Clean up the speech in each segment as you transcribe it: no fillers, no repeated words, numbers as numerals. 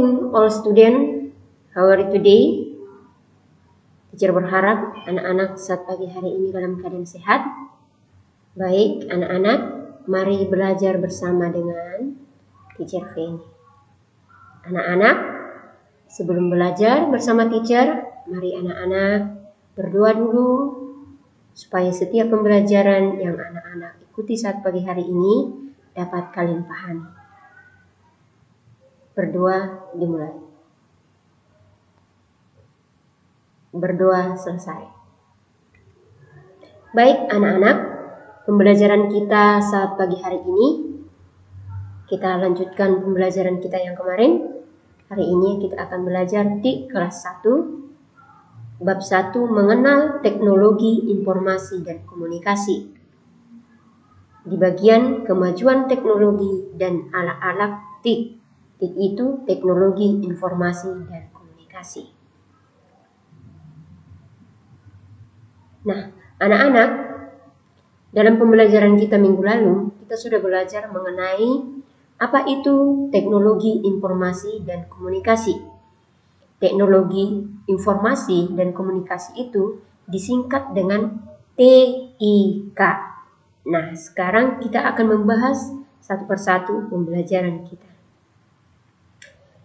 morning all student, how are you today? Teacher berharap anak-anak saat pagi hari ini dalam keadaan sehat. Baik anak-anak, mari belajar bersama dengan Teacher Feni. Anak-anak, sebelum belajar bersama teacher, mari anak-anak berdoa dulu supaya setiap pembelajaran yang anak-anak ikuti saat pagi hari ini dapat kalian pahami. Berdoa dimulai. Berdoa selesai. Baik anak-anak, pembelajaran kita saat pagi hari ini, kita lanjutkan pembelajaran kita yang kemarin. Hari ini kita akan belajar di kelas 1, bab 1, mengenal teknologi informasi dan komunikasi. Di bagian kemajuan teknologi dan alat-alat TIK. TIK itu teknologi informasi dan komunikasi. Nah, anak-anak, dalam pembelajaran kita minggu lalu, kita sudah belajar mengenai apa itu teknologi informasi dan komunikasi. Teknologi informasi dan komunikasi itu disingkat dengan TIK. Nah, sekarang kita akan membahas satu persatu pembelajaran kita.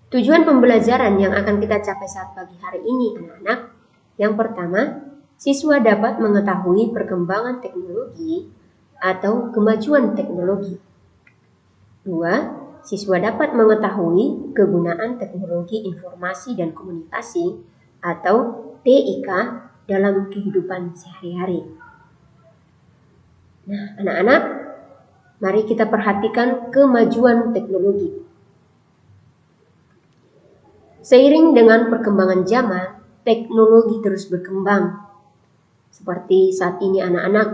Tujuan pembelajaran yang akan kita capai saat pagi hari ini, anak-anak, yang pertama, siswa dapat mengetahui perkembangan teknologi atau kemajuan teknologi. 2. Siswa dapat mengetahui kegunaan teknologi informasi dan komunikasi atau TIK dalam kehidupan sehari-hari. Nah, anak-anak, mari kita perhatikan kemajuan teknologi. Seiring dengan perkembangan zaman, teknologi terus berkembang. Seperti saat ini anak-anak,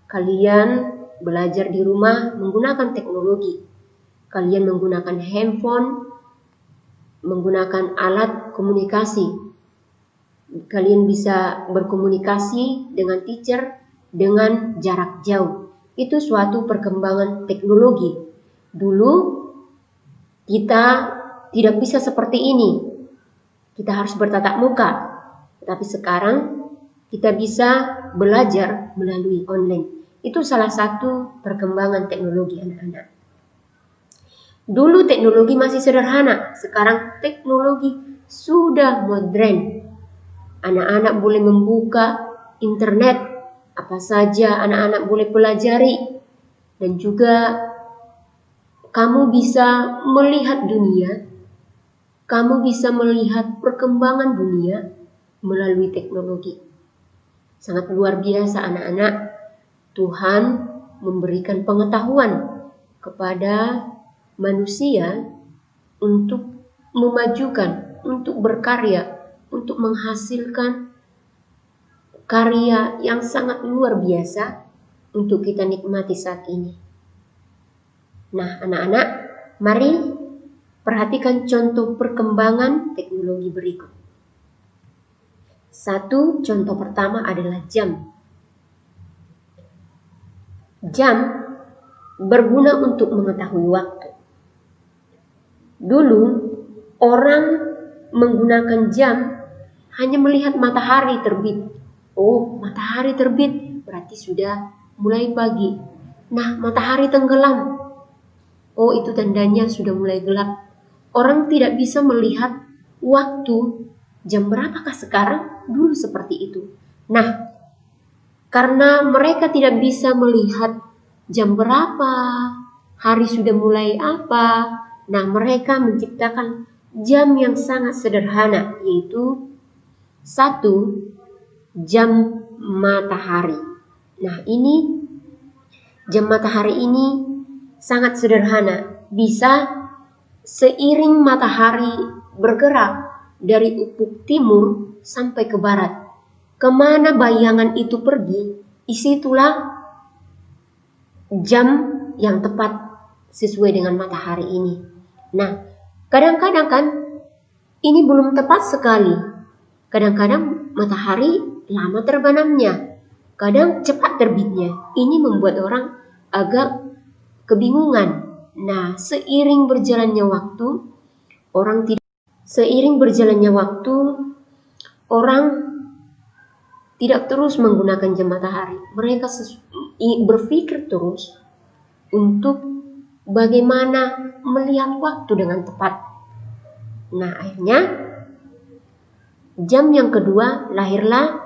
kalian belajar di rumah menggunakan teknologi. Kalian menggunakan handphone, menggunakan alat komunikasi. Kalian bisa berkomunikasi dengan teacher dengan jarak jauh. Itu suatu perkembangan teknologi. Dulu kita tidak bisa seperti ini. Kita harus bertatap muka. Tapi sekarang kita bisa belajar melalui online. Itu salah satu perkembangan teknologi anak-anak. Dulu teknologi masih sederhana, sekarang teknologi sudah modern. Anak-anak boleh membuka internet, apa saja anak-anak boleh pelajari. Dan juga kamu bisa melihat dunia, kamu bisa melihat perkembangan dunia melalui teknologi. Sangat luar biasa anak-anak. Tuhan memberikan pengetahuan kepada manusia untuk memajukan, untuk berkarya, untuk menghasilkan karya yang sangat luar biasa untuk kita nikmati saat ini. Nah, anak-anak, mari perhatikan contoh perkembangan teknologi berikut. Satu, contoh pertama adalah jam. Jam berguna untuk mengetahui waktu. Dulu, orang menggunakan jam hanya melihat matahari terbit. Oh, matahari terbit berarti sudah mulai pagi. Nah, matahari tenggelam. Oh, itu tandanya sudah mulai gelap. Orang tidak bisa melihat waktu, jam berapakah sekarang? Dulu seperti itu. Nah, karena mereka tidak bisa melihat jam berapa, hari sudah mulai apa, nah mereka menciptakan jam yang sangat sederhana, yaitu 1 jam matahari. Nah, ini jam matahari ini sangat sederhana. Bisa seiring matahari bergerak dari ufuk timur sampai ke barat. Kemana bayangan itu pergi, disitulah jam yang tepat sesuai dengan matahari ini. Nah, kadang-kadang kan ini belum tepat sekali. Kadang-kadang matahari lama terbenamnya, kadang cepat terbitnya. Ini membuat orang agak kebingungan. Nah, seiring berjalannya waktu, Orang tidak, seiring berjalannya waktu, orang tidak terus menggunakan jam matahari. Mereka berpikir terus untuk bagaimana melihat waktu dengan tepat. Nah, akhirnya jam yang kedua lahirlah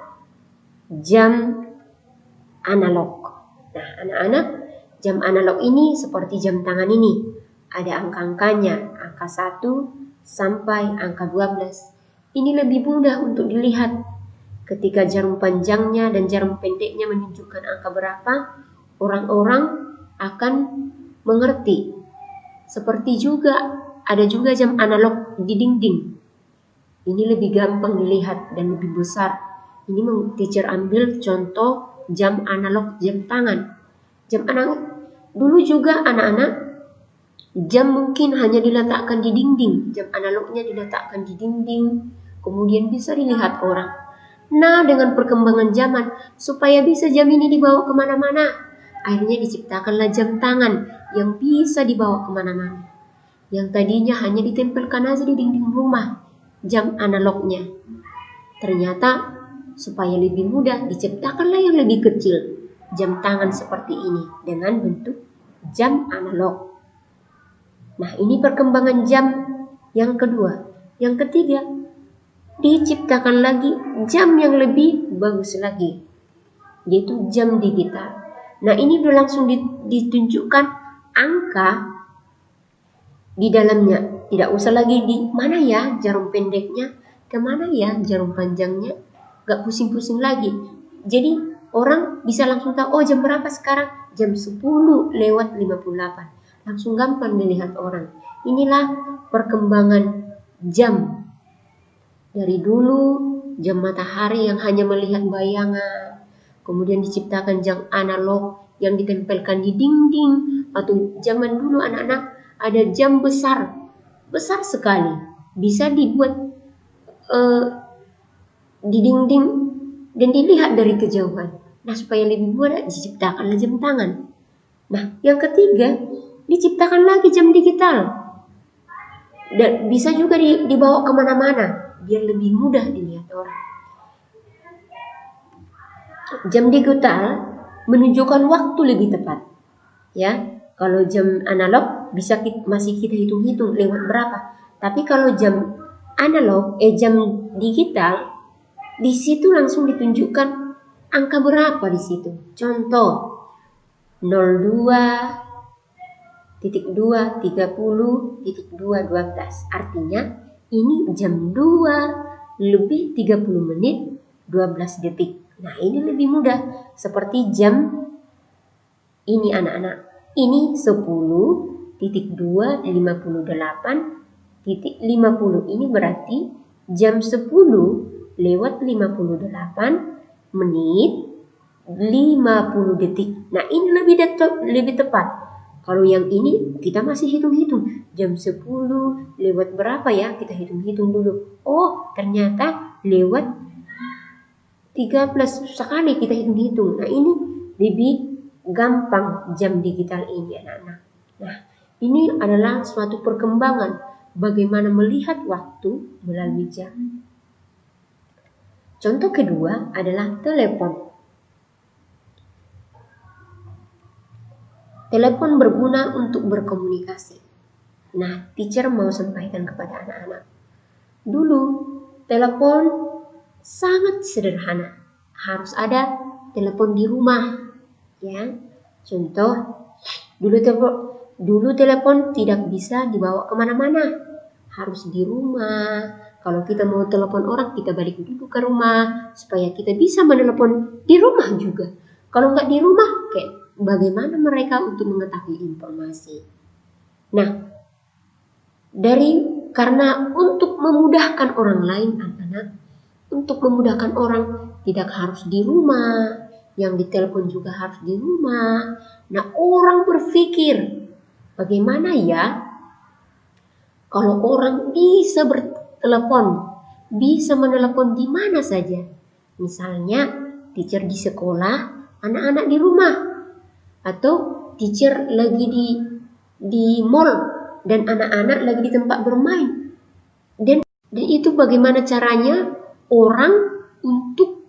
jam analog. Nah, anak-anak, jam analog ini seperti jam tangan ini. Ada angka-angkanya, angka 1 sampai angka 12. Ini lebih mudah untuk dilihat. Ketika jarum panjangnya dan jarum pendeknya menunjukkan angka berapa, orang-orang akan mengerti. Seperti juga ada juga jam analog di dinding. Ini lebih gampang dilihat dan lebih besar. Ini teacher ambil contoh jam analog jam tangan. Jam analog dulu juga anak-anak, jam mungkin hanya diletakkan di dinding. Jam analognya diletakkan di dinding, kemudian bisa dilihat orang. Nah, dengan perkembangan zaman, supaya bisa jam ini dibawa kemana-mana, akhirnya diciptakanlah jam tangan yang bisa dibawa kemana-mana. Yang tadinya hanya ditempelkan aja di dinding rumah, jam analognya. Ternyata supaya lebih mudah, diciptakanlah yang lebih kecil, jam tangan seperti ini dengan bentuk jam analog. Nah, ini perkembangan jam yang kedua. Yang ketiga, diciptakan lagi jam yang lebih bagus lagi, yaitu jam digital. Nah, ini udah langsung ditunjukkan angka di dalamnya. Tidak usah lagi di mana ya jarum pendeknya, kemana ya jarum panjangnya, gak pusing-pusing lagi. Jadi orang bisa langsung tahu, oh jam berapa sekarang, jam 10:58. Langsung gampang dilihat orang. Inilah perkembangan jam. Dari dulu jam matahari yang hanya melihat bayangan, kemudian diciptakan jam analog yang ditempelkan di dinding, atau zaman dulu anak-anak ada jam besar sekali, bisa dibuat di dinding dan dilihat dari kejauhan. Nah, supaya lebih mudah diciptakanlah jam tangan. Nah, yang ketiga, diciptakan lagi jam digital. Dan bisa juga dibawa kemana-mana, biar lebih mudah dilihat orang. Jam digital menunjukkan waktu lebih tepat. Ya, kalau jam analog masih kita hitung-hitung lewat berapa. Tapi kalau jam jam digital, di situ langsung ditunjukkan angka berapa di situ. Contoh 02.2:30.2:12. Artinya ini jam 2:30:12. Nah, ini lebih mudah. Seperti jam ini anak-anak. Ini 10.2:58.50. Ini berarti jam 10:58:50. Nah, ini lebih tepat. Kalau yang ini kita masih hitung-hitung. Jam 10 lewat berapa ya? Kita hitung-hitung dulu. Oh, ternyata lewat 13 sekali kita hitung-hitung. Nah, ini lebih gampang jam digital ini anak-anak. Nah, ini adalah suatu perkembangan bagaimana melihat waktu melalui jam. Contoh kedua adalah telepon. Telepon berguna untuk berkomunikasi. Nah, teacher mau sampaikan kepada anak-anak. Dulu, telepon sangat sederhana. Harus ada telepon di rumah. Ya, contoh, dulu telepon tidak bisa dibawa kemana-mana. Harus di rumah. Kalau kita mau telepon orang, kita balik dulu ke rumah. Supaya kita bisa menelepon di rumah juga. Kalau nggak di rumah, bagaimana mereka untuk mengetahui informasi? Nah, karena untuk memudahkan orang lain, anak-anak, untuk memudahkan orang tidak harus di rumah, yang ditelepon juga harus di rumah. Nah, orang berpikir, bagaimana ya kalau orang bisa bertelepon, bisa menelepon di mana saja? Misalnya, teacher di sekolah, anak-anak di rumah. Atau teacher lagi di mall dan anak-anak lagi di tempat bermain. Dan itu bagaimana caranya orang untuk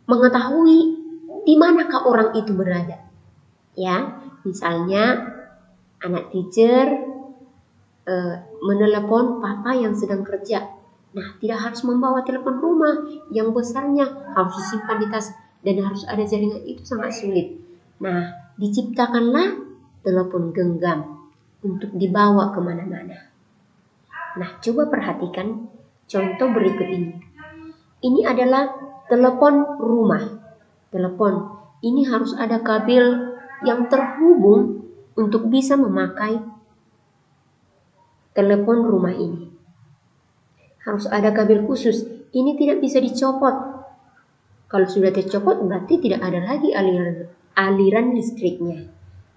mengetahui di manakah orang itu berada. Ya, misalnya anak teacher menelepon papa yang sedang kerja. Nah, tidak harus membawa telepon rumah yang besarnya, harus disimpan di tas dan harus ada jaringan, itu sangat sulit. Nah, diciptakanlah telepon genggam untuk dibawa kemana-mana. Nah, coba perhatikan contoh berikut ini. Ini adalah telepon rumah. Telepon ini harus ada kabel yang terhubung untuk bisa memakai telepon rumah ini. Harus ada kabel khusus. Ini tidak bisa dicopot. Kalau sudah tercopot berarti tidak ada lagi aliran listriknya.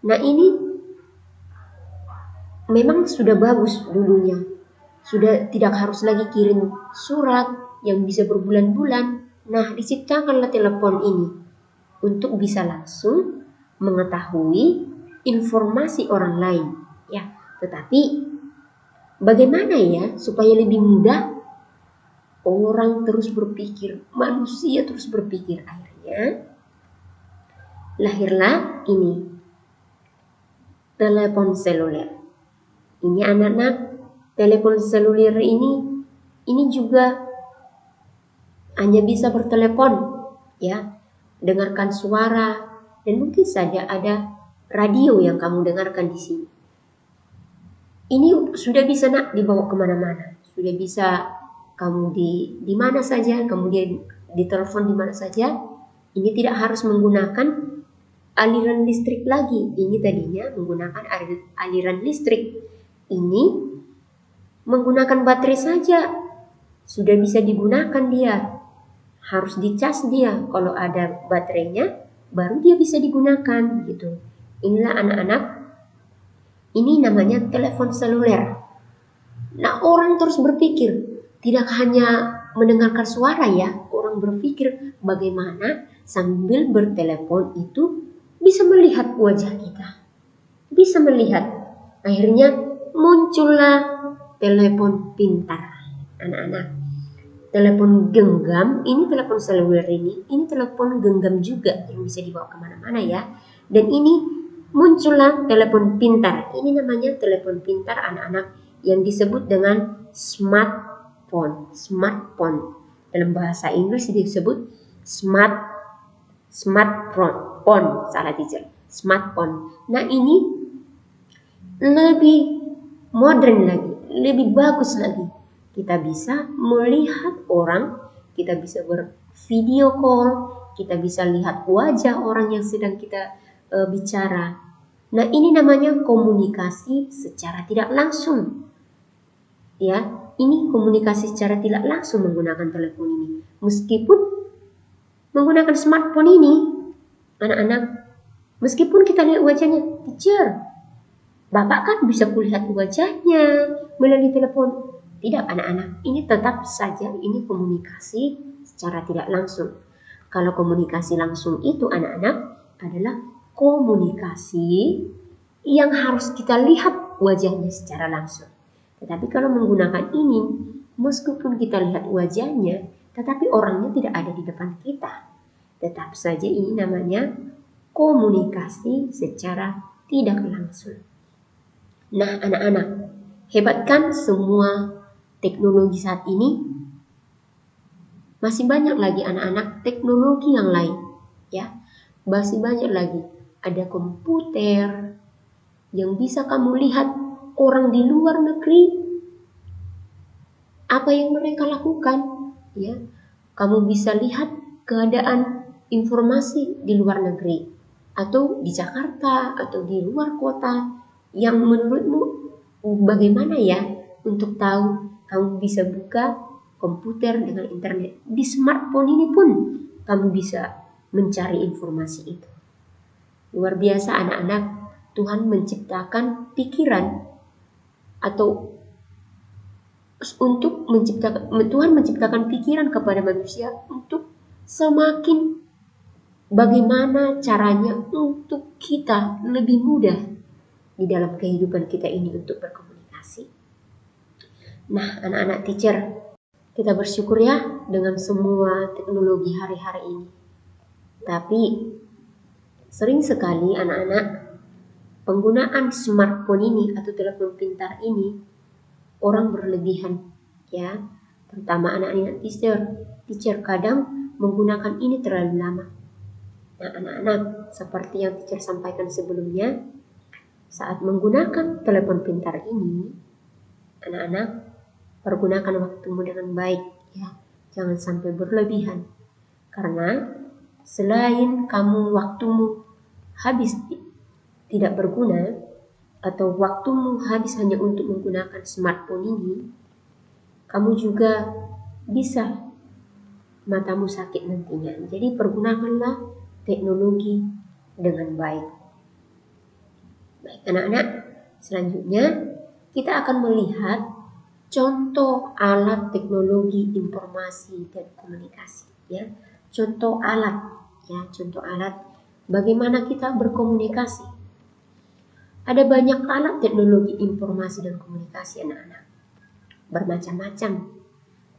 Nah, ini memang sudah bagus dulunya. Sudah tidak harus lagi kirim surat yang bisa berbulan-bulan. Nah, diciptakanlah telepon ini untuk bisa langsung mengetahui informasi orang lain. Ya, tetapi bagaimana ya supaya lebih mudah? Orang terus berpikir, manusia terus berpikir. Akhirnya lahirlah ini, telepon seluler. Ini anak-anak, telepon seluler ini juga hanya bisa bertelepon, ya, dengarkan suara, dan mungkin saja ada radio yang kamu dengarkan di sini. Ini sudah bisa dibawa kemana-mana, sudah bisa kamu di mana saja, kemudian ditelepon di mana saja. Ini tidak harus menggunakan aliran listrik lagi. Ini tadinya menggunakan aliran listrik. Ini menggunakan baterai saja sudah bisa digunakan dia. Harus dicas dia. Kalau ada baterainya baru dia bisa digunakan gitu. Inilah anak-anak. Ini namanya telepon seluler. Nah, orang terus berpikir, tidak hanya mendengarkan suara ya, orang berpikir bagaimana sambil bertelepon itu bisa melihat wajah kita. Bisa melihat. Akhirnya muncullah telepon pintar, anak-anak. Telepon genggam, ini telepon seluler ini telepon genggam juga yang bisa dibawa kemana-mana ya. Dan ini muncullah telepon pintar. Ini namanya telepon pintar anak-anak yang disebut dengan smartphone. Dalam bahasa Inggris disebut smartphone. Salah teacher. Smartphone. Nah, ini lebih modern lagi, lebih bagus lagi. Kita bisa melihat orang, kita bisa bervideo call, kita bisa lihat wajah orang yang sedang kita bicara. Nah, ini namanya komunikasi secara tidak langsung. Ya, ini komunikasi secara tidak langsung menggunakan telepon ini. Meskipun menggunakan smartphone ini, anak-anak, meskipun kita lihat wajahnya, teacher, Bapak kan bisa kulihat wajahnya melalui telepon. Tidak, anak-anak, ini tetap saja ini komunikasi secara tidak langsung. Kalau komunikasi langsung itu, anak-anak, adalah komunikasi yang harus kita lihat wajahnya secara langsung. Tetapi kalau menggunakan ini, meskipun kita lihat wajahnya, tetapi orangnya tidak ada di depan kita. Tetap saja ini namanya komunikasi secara tidak langsung. Nah, anak-anak, hebat kan semua teknologi saat ini? Masih banyak lagi anak-anak teknologi yang lain, ya. Masih banyak lagi. Ada komputer yang bisa kamu lihat orang di luar negeri, apa yang mereka lakukan, ya. Kamu bisa lihat keadaan informasi di luar negeri, atau di Jakarta, atau di luar kota, yang menurutmu bagaimana ya untuk tahu. Kamu bisa buka komputer dengan internet. Di smartphone ini pun kamu bisa mencari informasi itu. Luar biasa anak-anak, Tuhan menciptakan pikiran atau Tuhan menciptakan pikiran kepada manusia untuk semakin bagaimana caranya untuk kita lebih mudah di dalam kehidupan kita ini untuk berkomunikasi. Nah, anak-anak teacher, kita bersyukur ya dengan semua teknologi hari-hari ini. Tapi sering sekali anak-anak penggunaan smartphone ini atau telepon pintar ini orang berlebihan, ya. Terutama anak-anak teacher kadang menggunakan ini terlalu lama. Nah, anak-anak, seperti yang teacher sampaikan sebelumnya, saat menggunakan telepon pintar ini, anak-anak pergunakan waktumu dengan baik, ya. Jangan sampai berlebihan. Karena selain kamu waktumu habis tidak berguna atau waktumu habis hanya untuk menggunakan smartphone ini, kamu juga bisa matamu sakit nantinya. Jadi pergunakanlah teknologi dengan baik. Baik anak-anak, selanjutnya kita akan melihat contoh alat teknologi informasi dan komunikasi, ya. Contoh alat, ya, contoh alat bagaimana kita berkomunikasi. Ada banyak alat teknologi informasi dan komunikasi anak-anak. Bermacam-macam.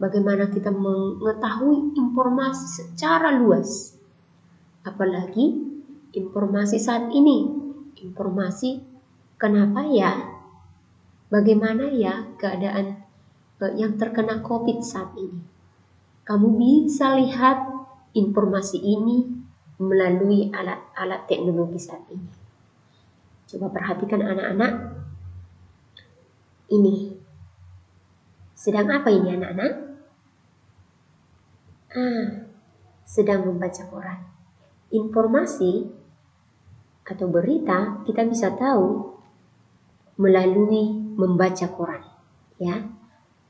Bagaimana kita mengetahui informasi secara luas. Apalagi informasi saat ini. Informasi kenapa ya? Bagaimana ya keadaan yang terkena COVID saat ini? Kamu bisa lihat informasi ini melalui alat-alat teknologi saat ini. Coba perhatikan anak-anak. Ini. Sedang apa ini anak-anak? Sedang membaca koran. Informasi atau berita kita bisa tahu melalui membaca koran, ya.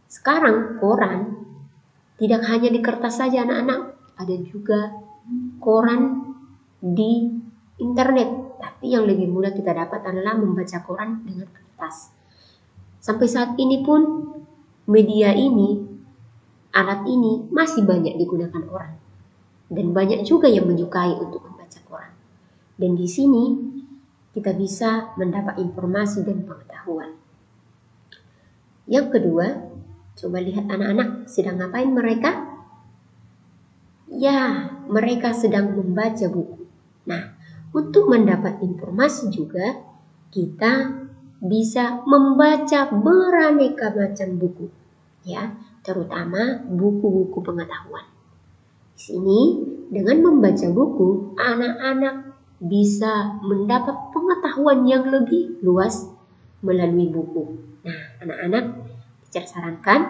Sekarang koran tidak hanya di kertas saja anak-anak, ada juga koran di internet. Tapi yang lebih mudah kita dapat adalah membaca koran dengan kertas. Sampai saat ini pun media ini, alat ini masih banyak digunakan orang. Dan banyak juga yang menyukai untuk membaca koran. Dan di sini kita bisa mendapat informasi dan pengetahuan. Yang kedua, coba lihat anak-anak sedang ngapain mereka? Ya, mereka sedang membaca buku. Nah, untuk mendapat informasi juga kita bisa membaca beraneka macam buku, ya, terutama buku-buku pengetahuan. Di sini dengan membaca buku, anak-anak bisa mendapat pengetahuan yang lebih luas melalui buku. Nah, anak-anak, teacher sarankan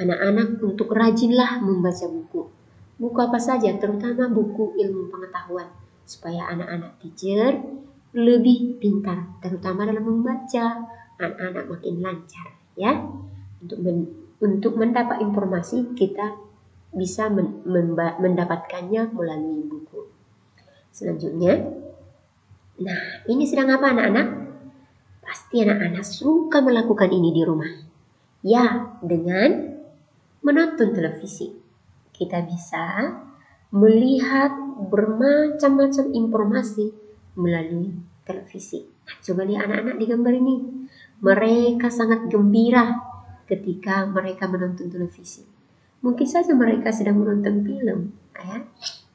anak-anak untuk rajinlah membaca buku. Buku apa saja, terutama buku ilmu pengetahuan, supaya anak-anak teacher lebih pintar, terutama dalam membaca. Anak-anak makin lancar, ya. Untuk mendapat informasi kita bisa mendapatkannya melalui buku. Selanjutnya, nah ini sedang apa anak-anak? Pasti anak-anak suka melakukan ini di rumah. Ya, dengan menonton televisi. Kita bisa melihat bermacam-macam informasi melalui televisi. Nah, coba lihat anak-anak di gambar ini. Mereka sangat gembira ketika mereka menonton televisi. Mungkin saja mereka sedang menonton film, ya.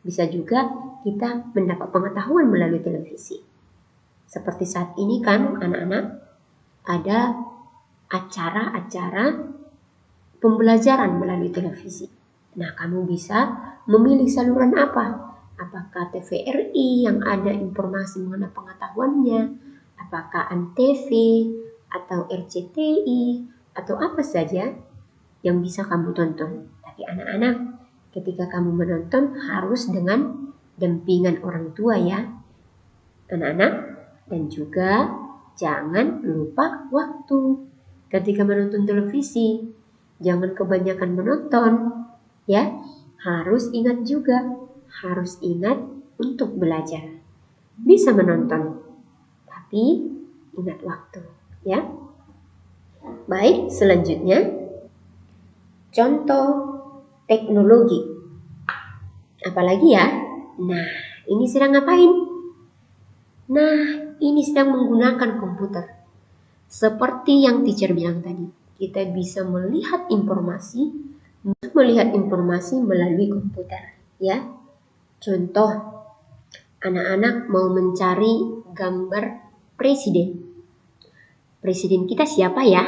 Bisa juga kita mendapat pengetahuan melalui televisi. Seperti saat ini kan anak-anak ada acara-acara pembelajaran melalui televisi. Nah, kamu bisa memilih saluran apa? Apakah TVRI yang ada informasi mengenai pengetahuannya? Apakah ANTV atau RCTI atau apa saja yang bisa kamu tonton? Tapi anak-anak, ketika kamu menonton harus dengan dampingan orang tua ya, anak-anak. Dan juga jangan lupa waktu ketika menonton televisi. Jangan kebanyakan menonton. Ya, harus ingat juga, harus ingat untuk belajar. Bisa menonton, tapi ingat waktu, ya. Baik, selanjutnya contoh teknologi. Apalagi ya? Nah, ini sedang ngapain? Nah, ini sedang menggunakan komputer. Seperti yang teacher bilang tadi, kita bisa melihat informasi melalui komputer, ya. Contoh, anak-anak mau mencari gambar presiden. Presiden kita siapa ya?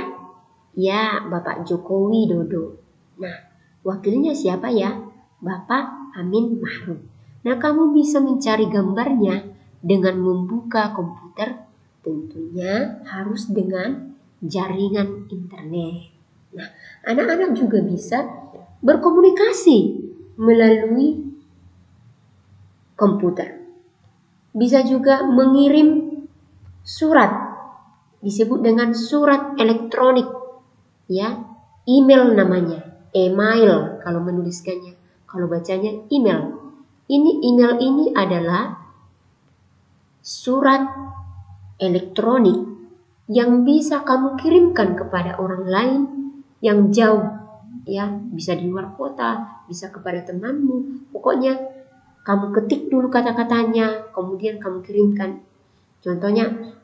Ya, Bapak Joko Widodo. Nah, wakilnya siapa ya? Bapak Amin Mahruf. Nah, kamu bisa mencari gambarnya dengan membuka komputer, tentunya harus dengan jaringan internet. Nah, anak-anak juga bisa berkomunikasi melalui komputer. Bisa juga mengirim surat, disebut dengan surat elektronik, ya, email namanya, email kalau menuliskannya, kalau bacanya email. Email ini adalah surat elektronik yang bisa kamu kirimkan kepada orang lain yang jauh, ya, bisa di luar kota, bisa kepada temanmu. Pokoknya kamu ketik dulu kata-katanya, kemudian kamu kirimkan. Contohnya,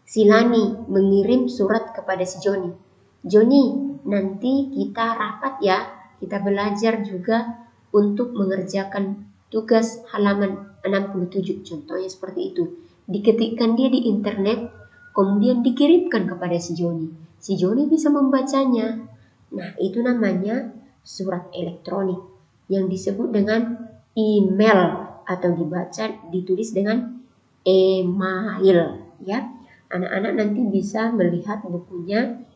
si Lani mengirim surat kepada si Joni. Joni, nanti kita rapat ya, kita belajar juga untuk mengerjakan tugas halaman 67. Contohnya seperti itu. Diketikkan dia di internet, kemudian dikirimkan kepada si Joni. Si Joni bisa membacanya. Nah, itu namanya surat elektronik yang disebut dengan email atau ditulis dengan email, ya. Anak-anak nanti bisa melihat bukunya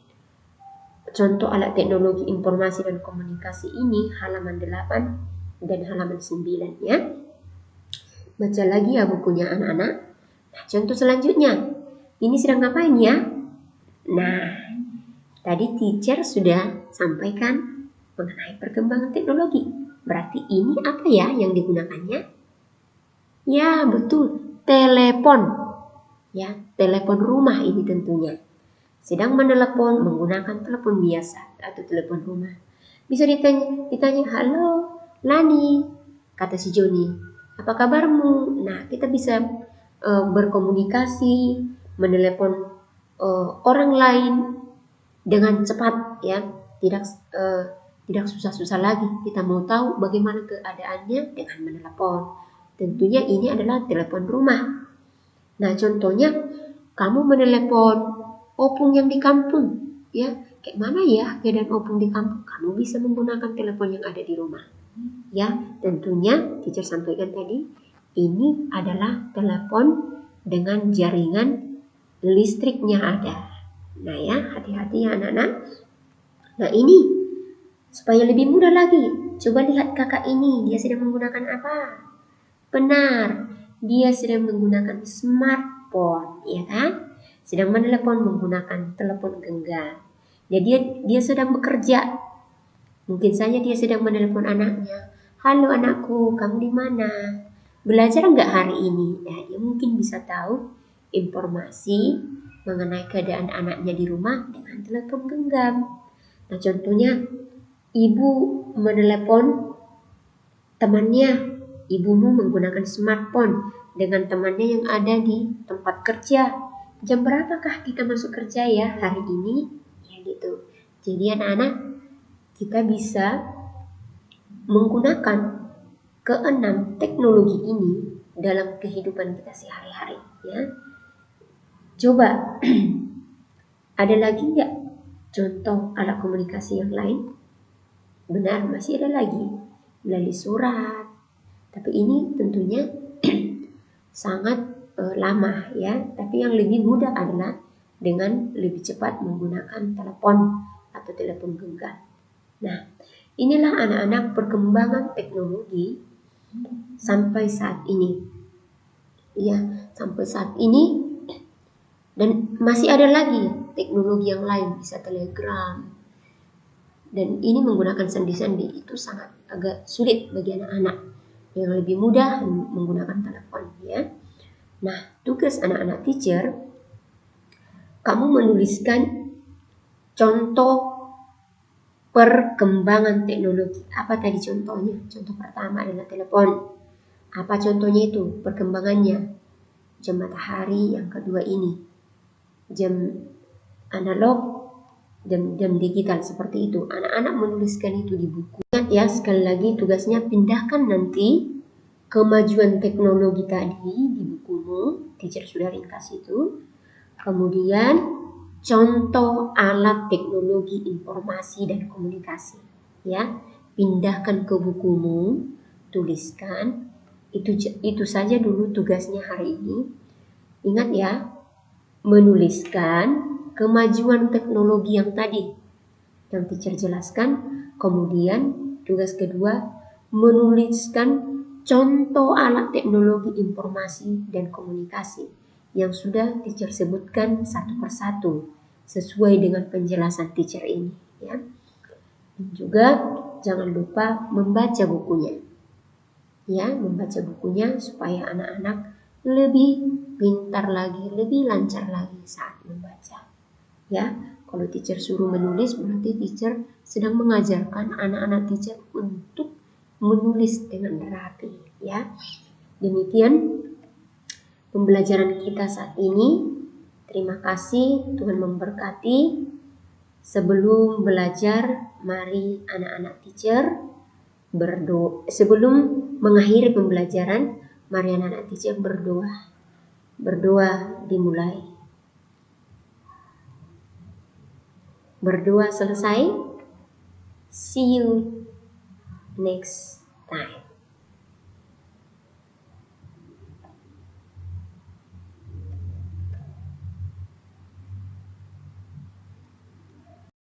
contoh alat teknologi informasi dan komunikasi ini halaman 8 dan halaman 9, ya. Baca lagi ya bukunya anak-anak. Nah, contoh selanjutnya, ini sedang ngapain ya? Nah, tadi teacher sudah sampaikan mengenai perkembangan teknologi. Berarti ini apa ya yang digunakannya? Ya, betul, telepon. Ya, telepon rumah ini tentunya. Sedang menelepon menggunakan telepon biasa atau telepon rumah. Bisa ditanya, halo Lani, kata si Joni, apa kabarmu? Nah, kita bisa berkomunikasi, menelepon orang lain dengan cepat, ya, tidak susah-susah lagi. Kita mau tahu bagaimana keadaannya dengan menelepon. Tentunya ini adalah telepon rumah. Nah, contohnya kamu menelepon opung yang di kampung, ya. Kayak mana ya keadaan opung di kampung? Kamu bisa menggunakan telepon yang ada di rumah. Ya, tentunya teacher sampaikan tadi, ini adalah telepon dengan jaringan listriknya ada. Nah ya, hati-hati ya anak-anak. Nah ini, supaya lebih mudah lagi, coba lihat kakak ini, dia sedang menggunakan apa? Benar, dia sedang menggunakan smartphone, ya kan? Sedang menelepon menggunakan telepon genggam. Jadi dia sedang bekerja. Mungkin saja dia sedang menelepon anaknya. Halo anakku, kamu di mana? Belajar enggak hari ini? Nah, dia mungkin bisa tahu informasi mengenai keadaan anaknya di rumah dengan telepon genggam. Nah, contohnya ibu menelepon temannya, ibumu menggunakan smartphone dengan temannya yang ada di tempat kerja. Jam berapakah kita masuk kerja ya hari ini? Ya gitu. Jadi anak-anak, kita bisa menggunakan keenam teknologi ini dalam kehidupan kita sehari-hari, ya. Coba ada lagi nggak contoh alat komunikasi yang lain? Benar, masih ada lagi melalui surat. Tapi ini tentunya sangat lama, ya. Tapi yang lebih mudah adalah dengan lebih cepat menggunakan telepon atau telepon genggam. Nah, inilah anak-anak perkembangan teknologi sampai saat ini. Ya, sampai saat ini, dan masih ada lagi teknologi yang lain, bisa telegram. Dan ini menggunakan sandi-sandi itu sangat agak sulit bagi anak-anak. Yang lebih mudah menggunakan telepon, ya. Nah, tugas anak-anak teacher, kamu menuliskan contoh perkembangan teknologi. Apa tadi contohnya? Contoh pertama adalah telepon. Apa contohnya itu? Perkembangannya. Jam matahari, yang kedua ini jam analog, dan digital seperti itu. Anak-anak menuliskan itu di buku. Ingat ya, sekali lagi tugasnya pindahkan nanti kemajuan teknologi tadi di bukumu, teacher sudah ringkas itu. Kemudian contoh alat teknologi informasi dan komunikasi, ya. Pindahkan ke bukumu, tuliskan. Itu saja dulu tugasnya hari ini. Ingat ya, menuliskan kemajuan teknologi yang tadi yang teacher jelaskan. Kemudian tugas kedua, menuliskan contoh alat teknologi informasi dan komunikasi yang sudah teacher sebutkan satu persatu sesuai dengan penjelasan teacher ini, ya. Dan juga jangan lupa membaca bukunya, ya, membaca bukunya supaya anak-anak lebih pintar lagi, lebih lancar lagi saat membaca, ya. Kalau teacher suruh menulis, berarti teacher sedang mengajarkan anak-anak teacher untuk menulis dengan rapi, ya. Demikian pembelajaran kita saat ini. Terima kasih, Tuhan memberkati. Sebelum belajar, mari anak-anak teacher berdoa. Sebelum mengakhiri pembelajaran, mari anak-anak teacher berdoa. Berdoa dimulai. Berdoa selesai. See you next time.